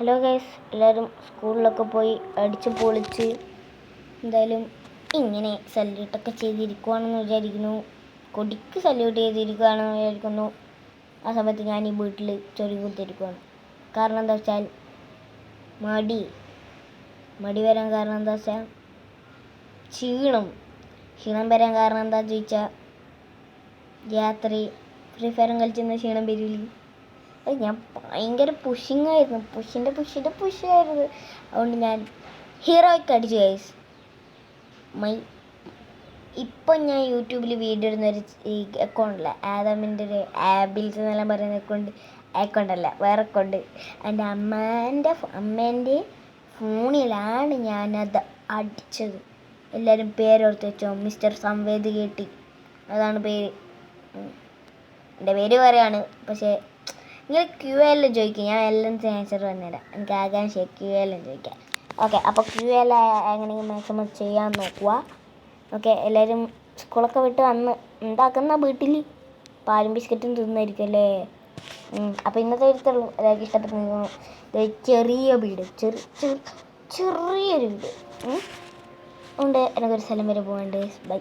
Hello guys, എല്ലാവരും സ്കൂളിലൊക്കെ പോയി അടിച്ച് പൊളിച്ച് എന്തായാലും ഇങ്ങനെ സല്യൂട്ടൊക്കെ ചെയ്തിരിക്കുവാണെന്ന് വിചാരിക്കുന്നു. കൊടിക്ക് സല്യൂട്ട് ചെയ്തിരിക്കുകയാണെന്ന് വിചാരിക്കുന്നു. ആ സമയത്ത് ഞാൻ ഈ വീട്ടിൽ ചൊറി കുത്തിരിക്കുകയാണ്. കാരണം എന്താ വെച്ചാൽ മടി വരാൻ കാരണം എന്താ വെച്ചാൽ ക്ഷീണം വരാൻ കാരണം എന്താണെന്ന് ചോദിച്ചാൽ രാത്രി ഫ്രീ ഫയറും കളിച്ചെന്ന ക്ഷീണം വരില്ല. ഞാൻ ഭയങ്കര പുഷിങ്ങായിരുന്നു, പുഷായിരുന്നു. അതുകൊണ്ട് ഞാൻ ഹീറോയ്ക്ക് അടിച്ചു ഗൈസ്. ഇപ്പം ഞാൻ യൂട്യൂബിൽ വീഡിയോ ഇടുന്നൊരു അക്കൗണ്ടില്ല, ആദമിൻ്റെ ഒരു ആബിൽസ് എന്നെല്ലാം പറയുന്ന അക്കൗണ്ടല്ല, വേറെ അക്കൗണ്ട്. എൻ്റെ അമ്മേൻ്റെ ഫോണിലാണ് ഞാനത് അടിച്ചത്. എല്ലാവരും പേരോർത്ത് വെച്ചോ, മിസ്റ്റർ സംവേദ് കേട്ടി, അതാണ് പേര്. എൻ്റെ പേര് പറയാണ്. പക്ഷേ നിങ്ങൾ ക്യൂ എല്ലാം ചോദിക്കും, ഞാൻ എല്ലാം ആൻസർ തന്നുതരാം. എനിക്ക് ആകാംക്ഷ ക്യൂ എല്ലാം ചോദിക്കാം. ഓക്കെ, അപ്പോൾ ക്യൂ എല്ലാം എങ്ങനെയെങ്കിലും മാക്സിമം ചെയ്യാൻ നോക്കുക. ഓക്കെ, എല്ലാവരും സ്കൂളൊക്കെ വിട്ട് വന്ന് എന്താക്കുന്ന വീട്ടിൽ പാലും ബിസ്ക്കറ്റും തിന്നായിരിക്കും അല്ലേ. അപ്പോൾ ഇന്നത്തെ വീട്ടിലുള്ളൂ. എല്ലാവർക്കും ഇഷ്ടപ്പെട്ടു. ചെറിയ വീട്, ചെറിയൊരു വീട്. അതുകൊണ്ട് എനിക്കൊരു സ്ഥലം വരെ പോകേണ്ടത്. ബൈ.